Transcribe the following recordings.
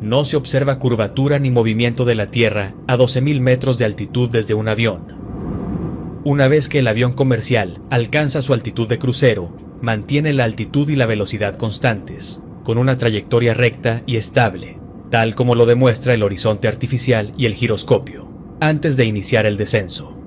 No se observa curvatura ni movimiento de la Tierra a 12.000 metros de altitud desde un avión. Una vez que el avión comercial alcanza su altitud de crucero, mantiene la altitud y la velocidad constantes, con una trayectoria recta y estable, tal como lo demuestra el horizonte artificial y el giroscopio, antes de iniciar el descenso.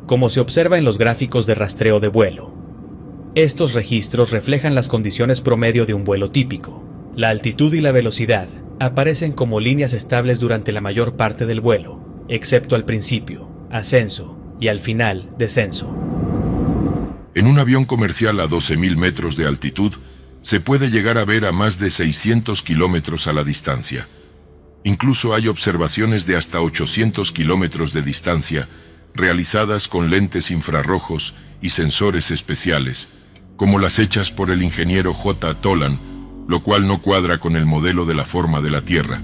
Como se observa en los gráficos de rastreo de vuelo, estos registros reflejan las condiciones promedio de un vuelo típico. La altitud y la velocidad aparecen como líneas estables durante la mayor parte del vuelo, excepto al principio, ascenso, y al final, descenso. En un avión comercial a 12.000 metros de altitud, se puede llegar a ver a más de 600 kilómetros a la distancia. Incluso hay observaciones de hasta 800 kilómetros de distancia, realizadas con lentes infrarrojos y sensores especiales, como las hechas por el ingeniero J. Tolan, lo cual no cuadra con el modelo de la forma de la Tierra,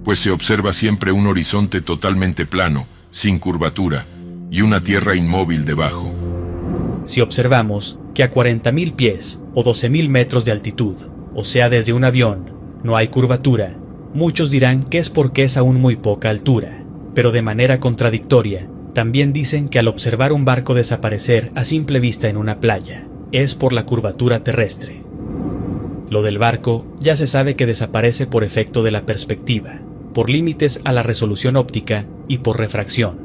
pues se observa siempre un horizonte totalmente plano, sin curvatura, y una Tierra inmóvil debajo. Si observamos que a 40.000 pies o 12.000 metros de altitud, o sea desde un avión, no hay curvatura, muchos dirán que es porque es aún muy poca altura, pero de manera contradictoria, también dicen que al observar un barco desaparecer a simple vista en una playa, es por la curvatura terrestre. Lo del barco ya se sabe que desaparece por efecto de la perspectiva, por límites a la resolución óptica y por refracción,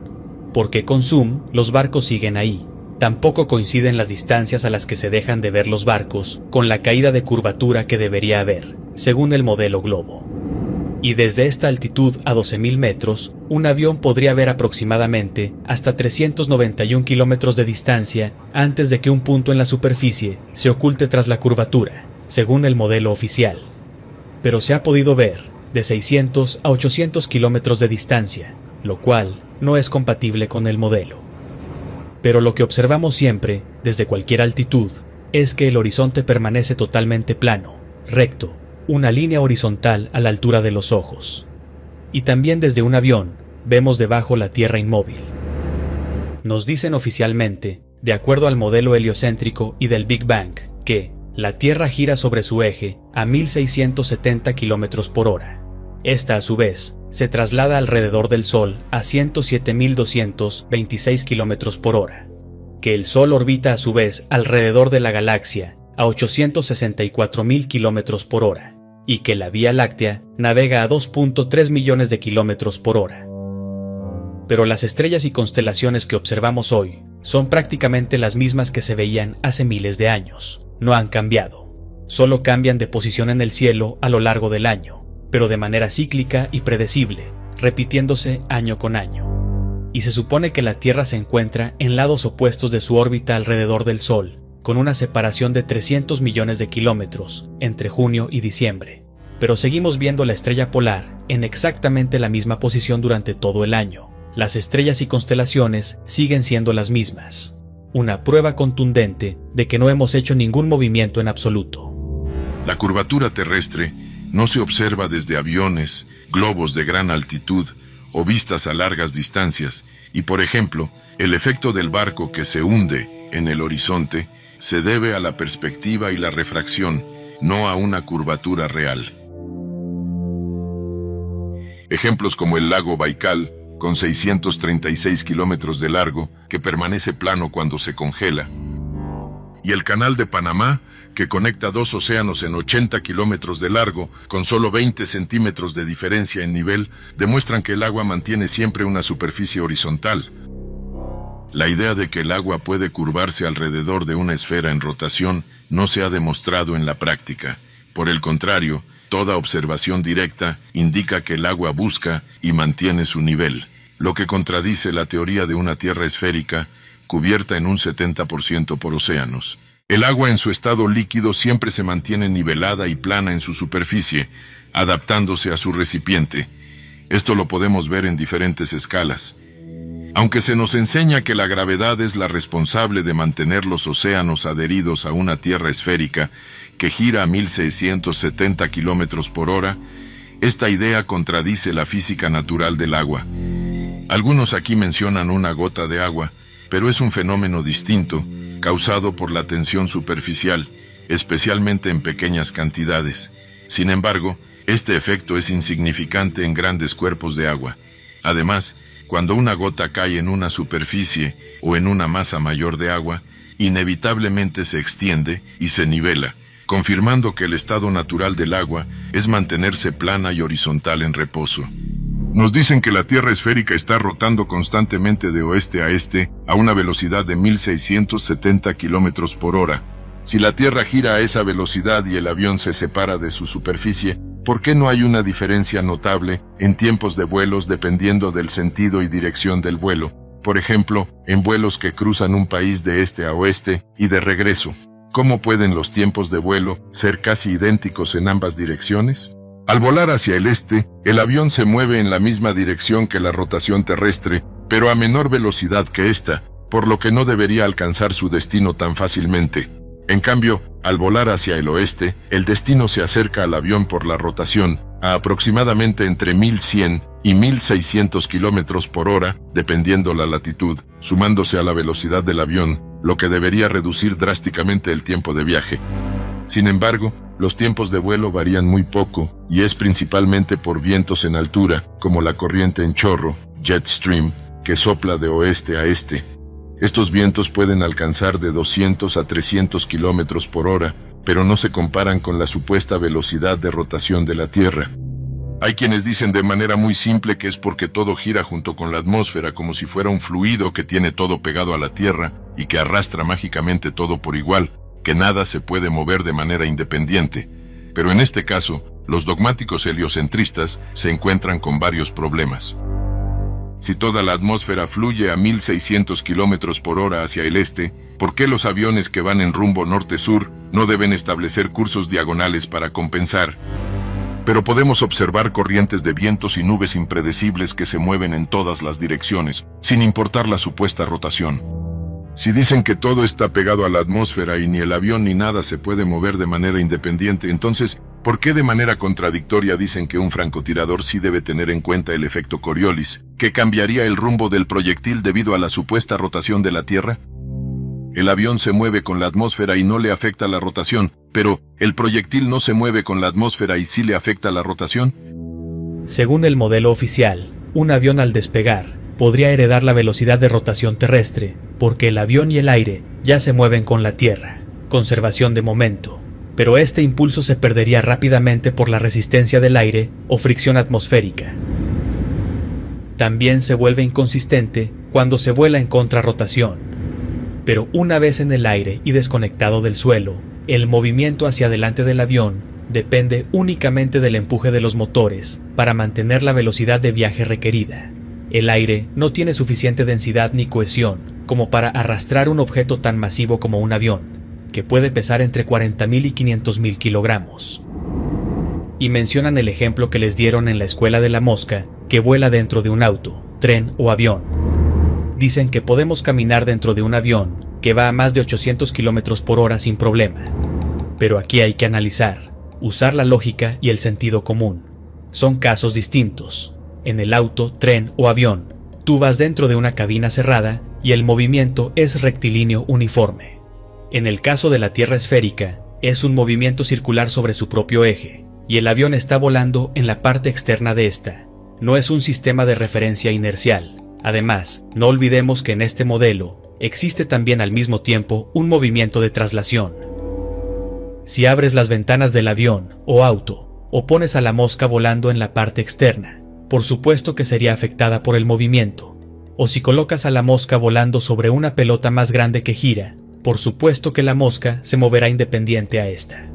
porque con zoom los barcos siguen ahí. Tampoco coinciden las distancias a las que se dejan de ver los barcos con la caída de curvatura que debería haber, según el modelo globo. Y desde esta altitud a 12.000 metros, un avión podría ver aproximadamente hasta 391 kilómetros de distancia antes de que un punto en la superficie se oculte tras la curvatura, según el modelo oficial. Pero se ha podido ver de 600 a 800 kilómetros de distancia, lo cual no es compatible con el modelo. Pero lo que observamos siempre, desde cualquier altitud, es que el horizonte permanece totalmente plano, recto, una línea horizontal a la altura de los ojos. Y también desde un avión, vemos debajo la Tierra inmóvil. Nos dicen oficialmente, de acuerdo al modelo heliocéntrico y del Big Bang, que la Tierra gira sobre su eje a 1.670 km por hora. Esta, a su vez, se traslada alrededor del Sol a 107.226 km por hora. Que el Sol orbita a su vez alrededor de la galaxia a 864.000 km por hora, y que la Vía Láctea navega a 2.3 millones de kilómetros por hora. Pero las estrellas y constelaciones que observamos hoy son prácticamente las mismas que se veían hace miles de años. No han cambiado. Solo cambian de posición en el cielo a lo largo del año, pero de manera cíclica y predecible, repitiéndose año con año. Y se supone que la Tierra se encuentra en lados opuestos de su órbita alrededor del Sol, con una separación de 300 millones de kilómetros entre junio y diciembre. Pero seguimos viendo la estrella polar en exactamente la misma posición durante todo el año. Las estrellas y constelaciones siguen siendo las mismas. Una prueba contundente de que no hemos hecho ningún movimiento en absoluto. La curvatura terrestre no se observa desde aviones, globos de gran altitud o vistas a largas distancias, y por ejemplo, el efecto del barco que se hunde en el horizonte se debe a la perspectiva y la refracción, no a una curvatura real. Ejemplos como el lago Baikal, con 636 kilómetros de largo, que permanece plano cuando se congela, y el Canal de Panamá, que conecta dos océanos en 80 kilómetros de largo, con solo 20 centímetros de diferencia en nivel, demuestran que el agua mantiene siempre una superficie horizontal. La idea de que el agua puede curvarse alrededor de una esfera en rotación no se ha demostrado en la práctica. Por el contrario, toda observación directa indica que el agua busca y mantiene su nivel, lo que contradice la teoría de una Tierra esférica cubierta en un 70% por océanos. El agua en su estado líquido siempre se mantiene nivelada y plana en su superficie, adaptándose a su recipiente. Esto lo podemos ver en diferentes escalas. Aunque se nos enseña que la gravedad es la responsable de mantener los océanos adheridos a una Tierra esférica que gira a 1.670 kilómetros por hora, esta idea contradice la física natural del agua. Algunos aquí mencionan una gota de agua, pero es un fenómeno distinto, causado por la tensión superficial, especialmente en pequeñas cantidades. Sin embargo, Este efecto es insignificante en grandes cuerpos de agua. Además, cuando una gota cae en una superficie o en una masa mayor de agua, inevitablemente se extiende y se nivela, confirmando que el estado natural del agua es mantenerse plana y horizontal en reposo. Nos dicen que la Tierra esférica está rotando constantemente de oeste a este a una velocidad de 1670 kilómetros por hora. Si la Tierra gira a esa velocidad y el avión se separa de su superficie, ¿por qué no hay una diferencia notable en tiempos de vuelos dependiendo del sentido y dirección del vuelo? Por ejemplo, en vuelos que cruzan un país de este a oeste y de regreso. ¿Cómo pueden los tiempos de vuelo ser casi idénticos en ambas direcciones? Al volar hacia el este, el avión se mueve en la misma dirección que la rotación terrestre, pero a menor velocidad que esta, por lo que no debería alcanzar su destino tan fácilmente. En cambio, al volar hacia el oeste, el destino se acerca al avión por la rotación, a aproximadamente entre 1100 y 1600 kilómetros por hora, dependiendo la latitud, sumándose a la velocidad del avión, lo que debería reducir drásticamente el tiempo de viaje. Sin embargo, los tiempos de vuelo varían muy poco, y es principalmente por vientos en altura, como la corriente en chorro, jet stream, que sopla de oeste a este. Estos vientos pueden alcanzar de 200 a 300 kilómetros por hora, pero no se comparan con la supuesta velocidad de rotación de la Tierra. Hay quienes dicen de manera muy simple que es porque todo gira junto con la atmósfera como si fuera un fluido que tiene todo pegado a la Tierra y que arrastra mágicamente todo por igual, que nada se puede mover de manera independiente. Pero en este caso, los dogmáticos heliocentristas se encuentran con varios problemas. Si toda la atmósfera fluye a 1600 kilómetros por hora hacia el este, ¿por qué los aviones que van en rumbo norte-sur no deben establecer cursos diagonales para compensar? Pero podemos observar corrientes de vientos y nubes impredecibles que se mueven en todas las direcciones, sin importar la supuesta rotación. Si dicen que todo está pegado a la atmósfera y ni el avión ni nada se puede mover de manera independiente, entonces, ¿por qué de manera contradictoria dicen que un francotirador sí debe tener en cuenta el efecto Coriolis, que cambiaría el rumbo del proyectil debido a la supuesta rotación de la Tierra? El avión se mueve con la atmósfera y no le afecta la rotación, pero ¿el proyectil no se mueve con la atmósfera y sí le afecta la rotación? Según el modelo oficial, un avión al despegar podría heredar la velocidad de rotación terrestre, porque el avión y el aire ya se mueven con la Tierra, conservación de momento, pero este impulso se perdería rápidamente por la resistencia del aire o fricción atmosférica. También se vuelve inconsistente cuando se vuela en contrarrotación. Pero una vez en el aire y desconectado del suelo, el movimiento hacia adelante del avión depende únicamente del empuje de los motores para mantener la velocidad de viaje requerida. El aire no tiene suficiente densidad ni cohesión como para arrastrar un objeto tan masivo como un avión, que puede pesar entre 40.000 y 500.000 kilogramos. Y mencionan el ejemplo que les dieron en la escuela de la mosca, que vuela dentro de un auto, tren o avión. Dicen que podemos caminar dentro de un avión que va a más de 800 kilómetros por hora sin problema. Pero aquí hay que analizar, usar la lógica y el sentido común. Son casos distintos. En el auto, tren o avión, tú vas dentro de una cabina cerrada y el movimiento es rectilíneo uniforme. En el caso de la Tierra esférica, es un movimiento circular sobre su propio eje, y el avión está volando en la parte externa de esta. No es un sistema de referencia inercial. Además, no olvidemos que en este modelo existe también al mismo tiempo un movimiento de traslación. Si abres las ventanas del avión o auto, o pones a la mosca volando en la parte externa, por supuesto que sería afectada por el movimiento. O si colocas a la mosca volando sobre una pelota más grande que gira, por supuesto que la mosca se moverá independiente a esta.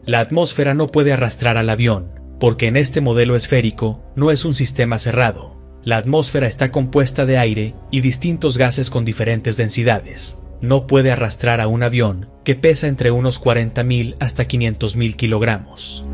La atmósfera no puede arrastrar al avión, porque en este modelo esférico no es un sistema cerrado. La atmósfera está compuesta de aire y distintos gases con diferentes densidades. No puede arrastrar a un avión que pesa entre unos 40.000 hasta 500.000 kilogramos.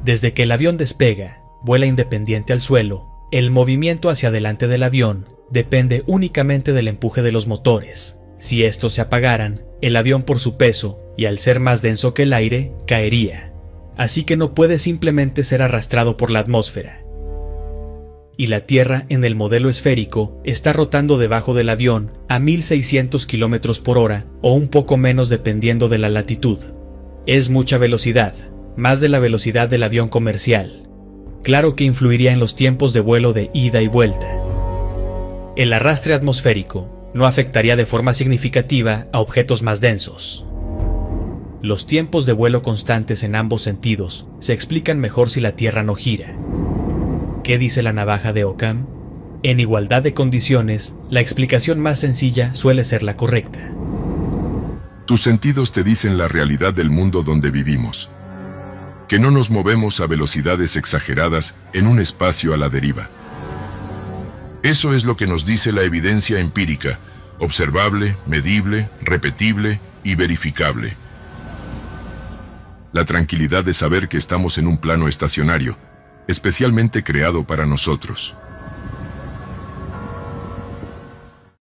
Desde que el avión despega, vuela independiente al suelo, el movimiento hacia adelante del avión depende únicamente del empuje de los motores. Si estos se apagaran, el avión por su peso, y al ser más denso que el aire, caería. Así que no puede simplemente ser arrastrado por la atmósfera. Y la Tierra en el modelo esférico está rotando debajo del avión a 1600 km por hora o un poco menos dependiendo de la latitud. Es mucha velocidad, más de la velocidad del avión comercial. Claro que influiría en los tiempos de vuelo de ida y vuelta. El arrastre atmosférico no afectaría de forma significativa a objetos más densos. Los tiempos de vuelo constantes en ambos sentidos se explican mejor si la Tierra no gira. ¿Qué dice la navaja de Occam? En igualdad de condiciones, la explicación más sencilla suele ser la correcta. Tus sentidos te dicen la realidad del mundo donde vivimos. Que no nos movemos a velocidades exageradas en un espacio a la deriva. Eso es lo que nos dice la evidencia empírica, observable, medible, repetible y verificable. La tranquilidad de saber que estamos en un plano estacionario, especialmente creado para nosotros.